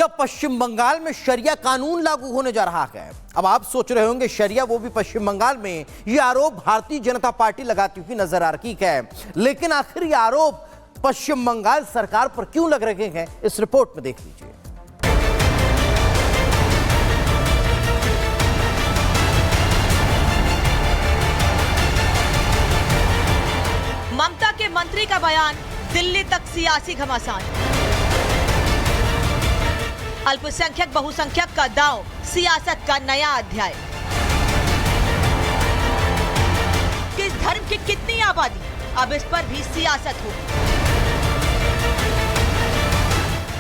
क्या पश्चिम बंगाल में शरिया कानून लागू होने जा रहा है? अब आप सोच रहे होंगे शरिया वो भी पश्चिम बंगाल में। ये आरोप भारतीय जनता पार्टी लगाती हुई नजर आ रही है, लेकिन आखिर ये आरोप पश्चिम बंगाल सरकार पर क्यों लग रहे हैं, इस रिपोर्ट में देख लीजिए। ममता के मंत्री का बयान, दिल्ली तक सियासी घमासान। अल्पसंख्यक बहुसंख्यक का दांव, सियासत का नया अध्याय। किस धर्म की कितनी आबादी, अब इस पर भी सियासत हो।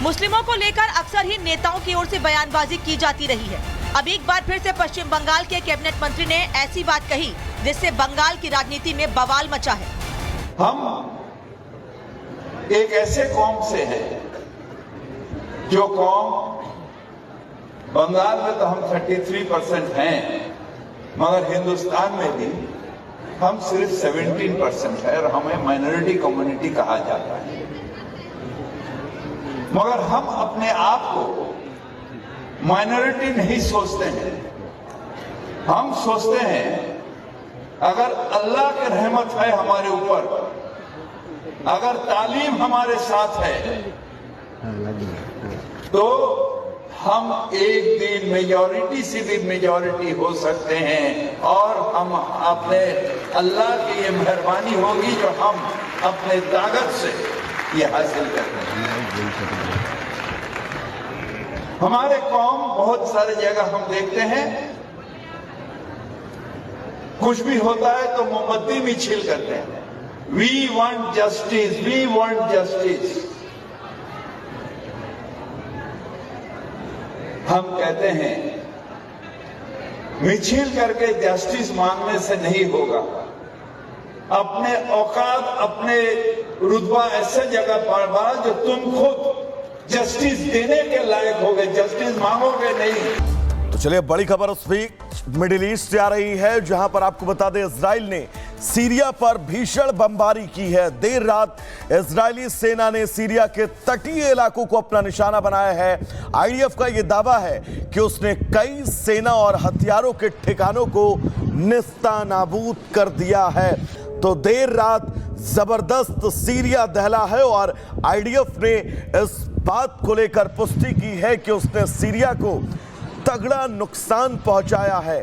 मुस्लिमों को लेकर अक्सर ही नेताओं की ओर से बयानबाजी की जाती रही है। अब एक बार फिर से पश्चिम बंगाल के कैबिनेट मंत्री ने ऐसी बात कही जिससे बंगाल की राजनीति में बवाल मचा है। हम एक ऐसे कौम से हैं जो कौम, बंगाल में तो हम 33% हैं, मगर हिंदुस्तान में भी हम सिर्फ 17% है और हमें माइनॉरिटी कम्युनिटी कहा जाता है। मगर हम अपने आप को माइनॉरिटी नहीं सोचते हैं। हम सोचते हैं अगर अल्लाह की रहमत है हमारे ऊपर, अगर तालीम हमारे साथ है, तो हम एक दिन मेजॉरिटी से भी मेजॉरिटी हो सकते हैं और हम अपने अल्लाह की ये मेहरबानी होगी जो हम अपने ताकत से ये हासिल करते हैं। हमारे कौम बहुत सारी जगह हम देखते हैं, कुछ भी होता है तो मोमबत्ती भी छील करते हैं। We want justice, we want justice. हम कहते हैं मिছিল करके जस्टिस मांगने से नहीं होगा। अपने औकात, अपने रुतबा ऐसे जगह पर बढ़ा जो तुम खुद जस्टिस देने के लायक होगे, जस्टिस मांगोगे नहीं। तो चलिए बड़ी खबर उस बीच मिडिल ईस्ट से आ रही है, जहां पर आपको बता दें इजराइल ने सीरिया पर भीषण बमबारी की है। देर रात इजरायली सेना ने सीरिया के तटीय इलाकों को अपना निशाना बनाया है। आईडीएफ का यह दावा है कि उसने कई सेना और हथियारों के ठिकानों को निस्तानाबूद कर दिया है। तो देर रात जबरदस्त सीरिया दहला है और आईडीएफ ने इस बात को लेकर पुष्टि की है कि उसने सीरिया को तगड़ा नुकसान पहुंचाया है।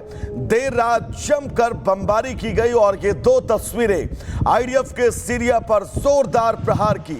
देर रात जमकर बमबारी की गई और ये दो तस्वीरें आईडीएफ के सीरिया पर जोरदार प्रहार की।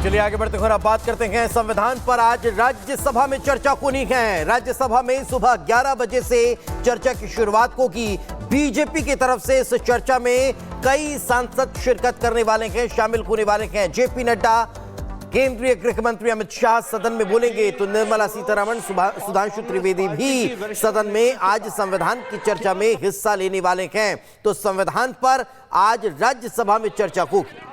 चलिए आगे बढ़ते हुए अब बात करते हैं संविधान पर। आज राज्यसभा में चर्चा होनी है। राज्यसभा में सुबह 11 बजे से चर्चा की शुरुआत होगी। बीजेपी की तरफ से इस चर्चा में कई सांसद शिरकत करने वाले हैं, शामिल होने वाले हैं। जेपी नड्डा, केंद्रीय गृह मंत्री अमित शाह सदन में बोलेंगे, तो निर्मला सीतारमण, सुधांशु त्रिवेदी भी सदन में आज संविधान की चर्चा में हिस्सा लेने वाले हैं। तो संविधान पर आज राज्यसभा में चर्चा होगी।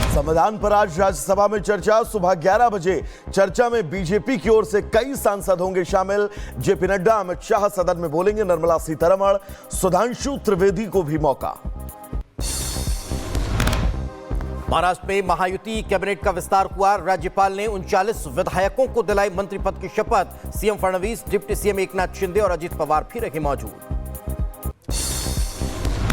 संविधान पर आज राज्यसभा में चर्चा सुबह 11 बजे। चर्चा में बीजेपी की ओर से कई सांसद होंगे शामिल। जेपी नड्डा, अमित शाह सदन में बोलेंगे, निर्मला सीतारमण, सुधांशु त्रिवेदी को भी मौका। महाराष्ट्र में महायुति कैबिनेट का विस्तार हुआ। राज्यपाल ने 39 विधायकों को दिलाई मंत्री पद की शपथ। CM Fadnavis, deputy CM Eknath Shinde और अजित पवार भी रहे मौजूद।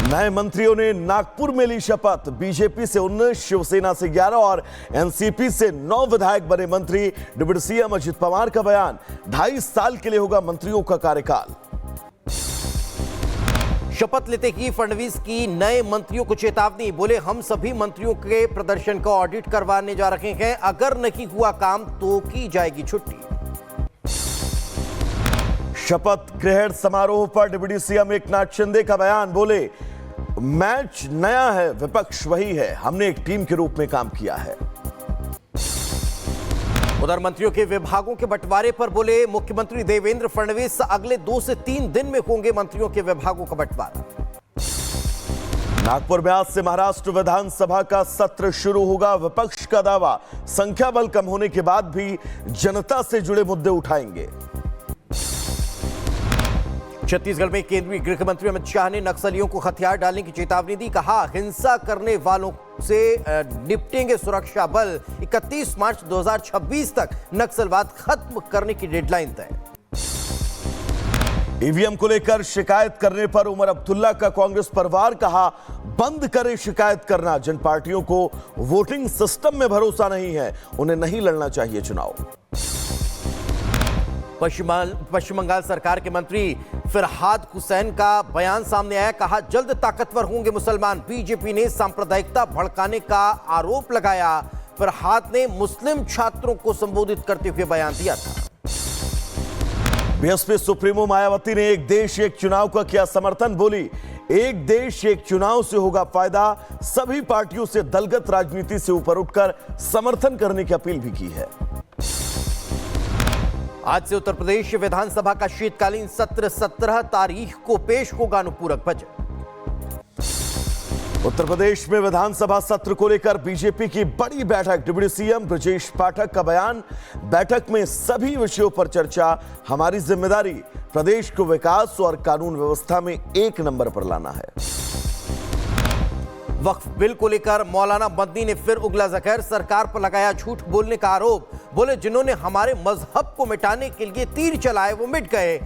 नए मंत्रियों ने नागपुर में ली शपथ। बीजेपी से 19, शिवसेना से 11 और एनसीपी से 9 विधायक बने मंत्री। डिप्टी सीएम अजित पवार का बयान, 2.5 साल के लिए होगा मंत्रियों का कार्यकाल। शपथ लेते ही फडणवीस की नए मंत्रियों को चेतावनी, बोले हम सभी मंत्रियों के प्रदर्शन का ऑडिट करवाने जा रहे हैं, अगर नहीं हुआ काम तो की जाएगी छुट्टी। शपथ ग्रहण समारोह पर डिप्टी सीएम एकनाथ शिंदे का बयान, बोले मैच नया है, विपक्ष वही है, हमने एक टीम के रूप में काम किया है। उधर मंत्रियों के विभागों के बंटवारे पर बोले मुख्यमंत्री देवेंद्र फडणवीस, अगले 2 से 3 दिन में होंगे मंत्रियों के विभागों का बंटवारा। नागपुर में आज से महाराष्ट्र विधानसभा का सत्र शुरू होगा। विपक्ष का दावा, संख्या बल कम होने के बाद भी जनता से जुड़े मुद्दे उठाएंगे। छत्तीसगढ़ में केंद्रीय गृह मंत्री अमित शाह ने नक्सलियों को हथियार डालने की चेतावनी दी। कहा, हिंसा करने वालों से निपटेंगे सुरक्षा बल। 31 मार्च 2026 तक नक्सलवाद खत्म करने की डेडलाइन तय। ईवीएम को लेकर शिकायत करने पर उमर अब्दुल्ला का कांग्रेस परिवार कहा, बंद करे शिकायत करना। जिन पार्टियों को वोटिंग सिस्टम में भरोसा नहीं है, उन्हें नहीं लड़ना चाहिए चुनाव। पश्चिम बंगाल सरकार के मंत्री फरहाद हुसैन का बयान सामने आया। कहा, जल्द ताकतवर होंगे मुसलमान। बीजेपी ने सांप्रदायिकता भड़काने का आरोप लगाया। फरहाद ने मुस्लिम छात्रों को संबोधित करते हुए बयान दिया था। बीएसपी सुप्रीमो मायावती ने एक देश एक चुनाव का किया समर्थन। बोली, एक देश एक चुनाव से होगा फायदा। सभी पार्टियों से दलगत राजनीति से ऊपर उठकर समर्थन करने की अपील भी की है। आज से उत्तर प्रदेश विधानसभा का शीतकालीन सत्र 17 तारीख को पेश होगा अनुपूरक बजट। उत्तर प्रदेश में विधानसभा सत्र को लेकर बीजेपी की बड़ी बैठक। डिप्टी सीएम ब्रजेश पाठक का बयान, बैठक में सभी विषयों पर चर्चा। हमारी जिम्मेदारी प्रदेश को विकास और कानून व्यवस्था में 1 नंबर पर लाना है। वक्फ बिल को लेकर मौलाना मदनी ने फिर उगला ज़हर। सरकार पर लगाया झूठ बोलने का आरोप। बोले, जिन्होंने हमारे मजहब को मिटाने के लिए तीर चलाए वो मिट गए।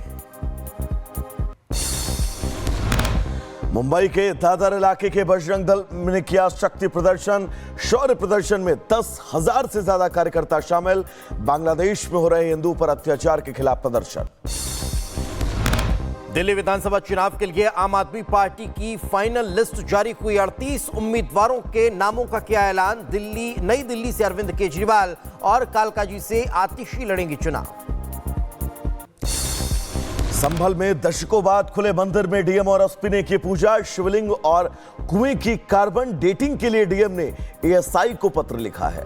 मुंबई के दादर इलाके के बजरंग दल ने किया शक्ति प्रदर्शन। शौर्य प्रदर्शन में 10,000 से ज्यादा कार्यकर्ता शामिल। बांग्लादेश में हो रहे हिंदू पर अत्याचार के खिलाफ प्रदर्शन। दिल्ली विधानसभा चुनाव के लिए आम आदमी पार्टी की फाइनल लिस्ट जारी हुई। 38 उम्मीदवारों के नामों का किया ऐलान। नई दिल्ली से अरविंद केजरीवाल और कालकाजी से आतिशी लड़ेंगी चुनाव। संभल में दशकों बाद खुले मंदिर में डीएम और एसपी ने की पूजा। शिवलिंग और कुएं की कार्बन डेटिंग के लिए डीएम ने एएसआई को पत्र लिखा है।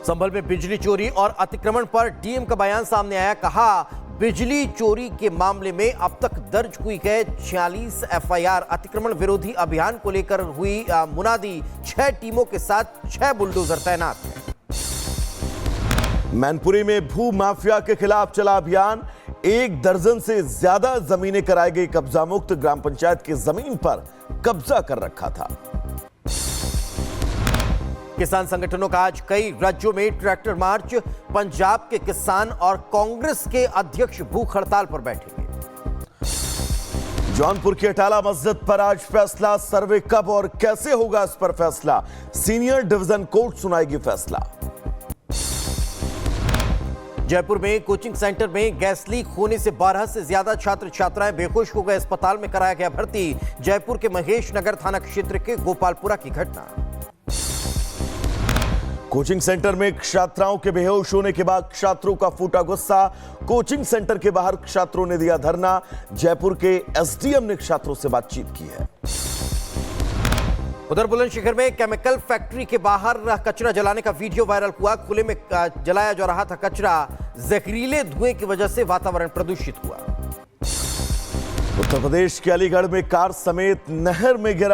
संभल में बिजली चोरी और अतिक्रमण पर डीएम का बयान सामने आया। कहा, बिजली चोरी के मामले में अब तक दर्ज हुई है 46 एफआईआर। अतिक्रमण विरोधी अभियान को लेकर हुई मुनादी। 6 टीमों के साथ 6 बुलडोजर तैनात हैं। मैनपुरी में भू माफिया के खिलाफ चला अभियान। 1 दर्जन से ज्यादा जमीनें कराई गई कब्जा मुक्त। ग्राम पंचायत की जमीन पर कब्जा कर रखा था। किसान संगठनों का आज कई राज्यों में ट्रैक्टर मार्च। पंजाब के किसान और कांग्रेस के अध्यक्ष भूख हड़ताल पर बैठेंगे। जौनपुर की अटाला मस्जिद पर आज फैसला। सर्वे कब और कैसे होगा, इस पर फैसला। सीनियर डिवीजन कोर्ट सुनाएगी फैसला। जयपुर में कोचिंग सेंटर में गैस लीक होने से 12 से ज्यादा छात्र छात्राएं बेहोश हो गए। अस्पताल में कराया गया भर्ती। जयपुर के महेश नगर थाना क्षेत्र के गोपालपुरा की घटना। कोचिंग सेंटर में छात्राओं के बेहोश होने के बाद छात्रों का फूटा गुस्सा। कोचिंग सेंटर के बाहर छात्रों ने दिया धरना। जयपुर के एसडीएम ने छात्रों से बातचीत की है। उधर बुलंदशहर में केमिकल फैक्ट्री के बाहर कचरा जलाने का वीडियो वायरल हुआ। खुले में जलाया जा रहा था कचरा। जहरीले धुएं की वजह से वातावरण प्रदूषित हुआ। उत्तर प्रदेश के अलीगढ़ में कार समेत नहर में गिरा